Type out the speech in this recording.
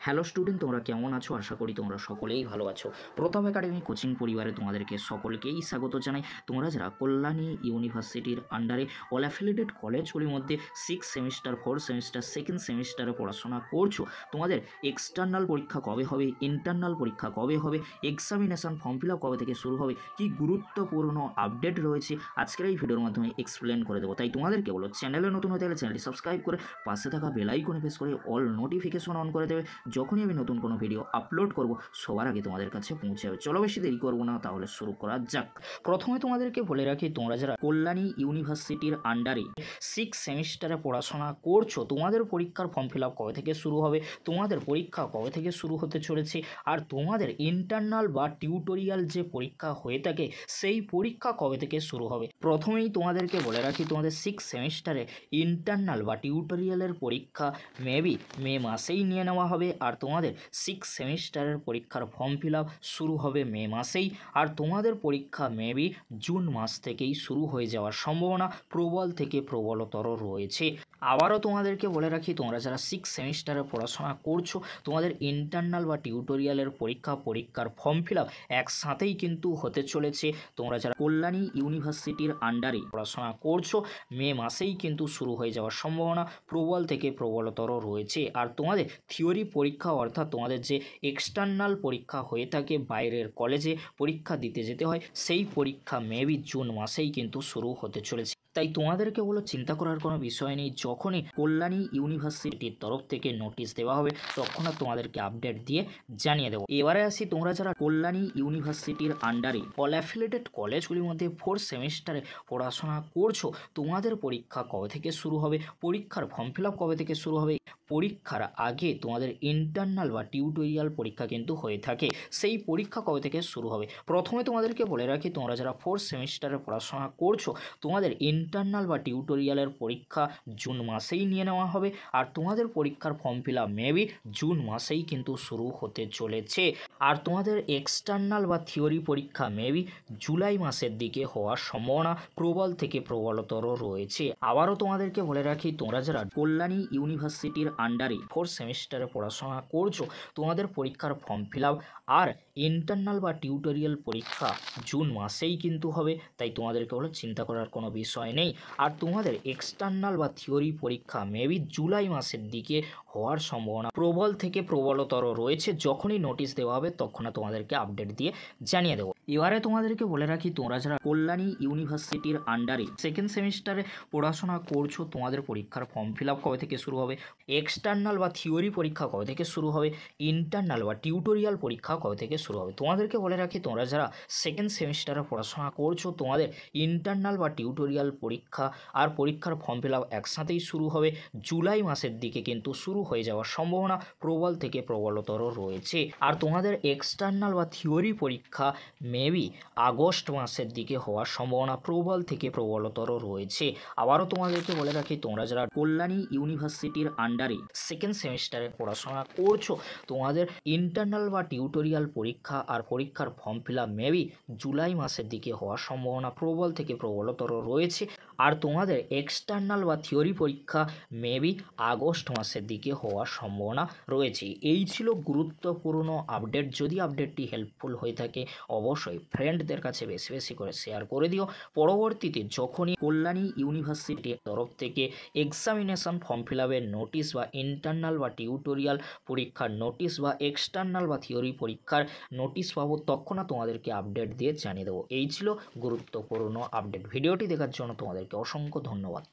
Hello student, তোমরা কেমন আছো? আশা করি তোমরা সকলেই ভালো আছো। প্রথম একাডেমি কোচিং পরিবারে তোমাদেরকে সকলকেই স্বাগত জানাই। তোমরা যারা কল্যাণী ইউনিভার্সিটির আন্ডারে অল অ্যাফিলিয়েটেড কলেজগুলির মধ্যে 6 সেমিস্টার 4 সেমিস্টার সেকেন্ড সেমিস্টারে পড়াশোনা করছো, তোমাদের এক্সটার্নাল পরীক্ষা কবে হবে, ইন্টারনাল পরীক্ষা কবে হবে, এক্সামিনেশন ফর্ম ফিল আপ কবে থেকে শুরু হবে, কি গুরুত্বপূর্ণ আপডেট রয়েছে আজকের এই ভিডিওর মাধ্যমে এক্সপ্লেন করে দেবো। তাই তোমাদেরকে বলো, চ্যানেলে নতুন হতে গেলে চ্যানেলটি সাবস্ক্রাইব করে পাশে থাকা বেল আইকনে প্রেস করে অল নোটিফিকেশন অন করে দেবে। যখনই আমি নতুন কোনো ভিডিও আপলোড করব সবার আগে তোমাদের কাছে পৌঁছে যাবে। চলো বেশি দেরি করবো না, তাহলে শুরু করা যাক। প্রথমে তোমাদেরকে বলে রাখি, তোমরা যারা কল্যাণী ইউনিভার্সিটির আন্ডারে 6 সেমিস্টারে পড়াশোনা করছো, তোমাদের পরীক্ষার ফর্ম ফিল আপ কবে থেকে শুরু হবে, তোমাদের পরীক্ষা কবে থেকে শুরু হতে চলেছে, আর তোমাদের ইন্টারনাল বা টিউটোরিয়াল যে পরীক্ষা হয়ে থাকে সেই পরীক্ষা কবে থেকে শুরু হবে। প্রথমেই তোমাদেরকে বলে রাখি, তোমাদের 6 সেমিস্টারে ইন্টারনাল বা টিউটোরিয়ালের পরীক্ষা মেবি মে মাসেই নিয়ে নেওয়া হবে, আর তোমাদের 6 সেমিস্টারের পরীক্ষার ফর্ম ফিল আপ শুরু হবে মে মাসেই, আর তোমাদের পরীক্ষা মেবি জুন মাস থেকেই শুরু হয়ে যাওয়ার সম্ভাবনা প্রবল থেকে প্রবলতর রয়েছে। আবারও তোমাদেরকে বলে রাখি, তোমরা যারা 6 সেমিস্টারে পড়াশোনা করছো, তোমাদের ইন্টারনাল বা টিউটোরিয়ালের পরীক্ষার ফর্ম ফিল আপ একসাথেই কিন্তু হতে চলেছে। তোমরা যারা কল্যাণী ইউনিভার্সিটির আন্ডারে পড়াশোনা করছো, মে মাসেই কিন্তু শুরু হয়ে যাওয়ার সম্ভাবনা প্রবল থেকে প্রবলতর রয়েছে। আর তোমাদের থিওরি পরীক্ষা, অর্থাৎ তোমাদের যে এক্সটার্নাল পরীক্ষা হয়ে থাকে, বাইরের কলেজে পরীক্ষা দিতে যেতে হয়, সেই পরীক্ষা মেবি জুন মাসেই কিন্তু শুরু হতে চলেছে। তাই তোমাদেরকে বলো, চিন্তা করার কোনো বিষয় নেই। যখনই কল্যাণী ইউনিভার্সিটির তরফ থেকে নোটিশ দেওয়া হবে তখন তোমাদেরকে আপডেট দিয়ে জানিয়ে দেবো। এবারে আসি, তোমরা যারা কল্যাণী ইউনিভার্সিটির আন্ডারে অল অ্যাফিলিয়েটেড কলেজগুলির মধ্যে 4 সেমিস্টারে পড়াশোনা করছো, তোমাদের পরীক্ষা কবে থেকে শুরু হবে, পরীক্ষার ফর্ম ফিল আপ কবে থেকে শুরু হবে। পরীক্ষার আগে তোমাদের ইন্টারনাল বা টিউটোরিয়াল পরীক্ষা কিন্তু হয়ে থাকে, সেই পরীক্ষা কবে থেকে শুরু হবে। প্রথমে তোমাদেরকে বলে রাখি, তোমরা যারা 4 সেমিস্টারে পড়াশোনা করছো, তোমাদের ইন্টারনাল বা টিউটোরিয়ালের পরীক্ষা জুন মাসেই নিয়ে নেওয়া হবে, আর তোমাদের পরীক্ষার form fill up maybe June মাসেই কিন্তু শুরু হতে চলেছে। আর তোমাদের এক্সটার্নাল বা থিওরি পরীক্ষা মেবি জুলাই মাসের দিকে হওয়ার সম্ভাবনা প্রবল থেকে প্রবলতর রয়েছে। আবারও তোমাদেরকে বলে রাখি, তোমরা যারা কল্যাণী ইউনিভার্সিটির আন্ডারে 4 সেমিস্টারে পড়াশোনা করছো, তোমাদের পরীক্ষার ফর্ম ফিল আপ আর ইন্টারনাল বা টিউটোরিয়াল পরীক্ষা জুন মাসেই কিন্তু হবে। তাই তোমাদেরকে বলে চিন্তা করার কোনো বিষয় নেই। আর তোমাদের এক্সটার্নাল বা থিওরি পরীক্ষা মেবি জুলাই মাসের দিকে হওয়ার সম্ভাবনা প্রবল থেকে প্রবলতর রয়েছে। যখনই নোটিশ দেওয়া হবে তখন তোমাদেরকে আপডেট দিয়ে জানিয়ে দেবো। এবারে তোমাদেরকে বলে রাখি, তোমরা যারা কল্যাণী ইউনিভার্সিটির আন্ডারে সেকেন্ড সেমিস্টারে পড়াশোনা করছো, তোমাদের পরীক্ষার ফর্ম ফিল আপ কবে থেকে শুরু হবে, এক্সটার্নাল বা থিওরি পরীক্ষা কবে থেকে শুরু হবে, ইন্টারনাল বা টিউটোরিয়াল পরীক্ষা কবে থেকে শুরু হবে। তোমাদেরকে বলে রাখি, তোমরা যারা সেকেন্ড সেমিস্টারে পড়াশোনা করছো, তোমাদের ইন্টারনাল বা টিউটোরিয়াল পরীক্ষা আর পরীক্ষার ফর্ম ফিল আপ একসাথেই শুরু হবে। জুলাই মাসের দিকে কিন্তু শুরু হয়ে যাওয়ার সম্ভাবনা প্রবল থেকে প্রবলতর রয়েছে। আর তোমাদের এক্সটার্নাল বা থিওরি পরীক্ষা মেবি আগস্ট মাসের দিকে হওয়ার সম্ভাবনা প্রবল থেকে প্রবলতর রয়েছে। আবারও তোমাদেরকে বলে রাখি, তোমরা যারা কল্যাণী ইউনিভার্সিটির আন্ডারে সেকেন্ড সেমিস্টারে পড়াশোনা করছো, তোমাদের ইন্টারনাল বা টিউটোরিয়াল পরীক্ষা আর পরীক্ষার form fill up maybe July মাসের দিকে হওয়ার সম্ভাবনা প্রবল থেকে প্রবলতর রয়েছে। আর তোমাদের এক্সটার্নাল বা থিওরি পরীক্ষা মেবি আগস্ট মাসের দিকে হওয়ার সম্ভাবনা রয়েছে। এই ছিল গুরুত্বপূর্ণ আপডেট। যদি আপডেটটি হেল্পফুল হয়ে থাকে অবশ্যই ফ্রেন্ডদের কাছে বেশি বেশি করে শেয়ার করে দিও। পরবর্তীতে যখনই কল্যাণী ইউনিভার্সিটির তরফ থেকে এক্সামিনেশন ফর্ম ফিল আপের নোটিশ বা ইন্টারনাল বা টিউটোরিয়াল পরীক্ষার নোটিশ বা এক্সটার্নাল বা থিওরি পরীক্ষার নোটিশ পাবো, তখন তোমাদেরকে আপডেট দিয়ে জানিয়ে দেবো। এই ছিল গুরুত্বপূর্ণ আপডেট। ভিডিওটি দেখার জন্য তোমাদেরকে অসংখ্য ধন্যবাদ।